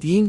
3.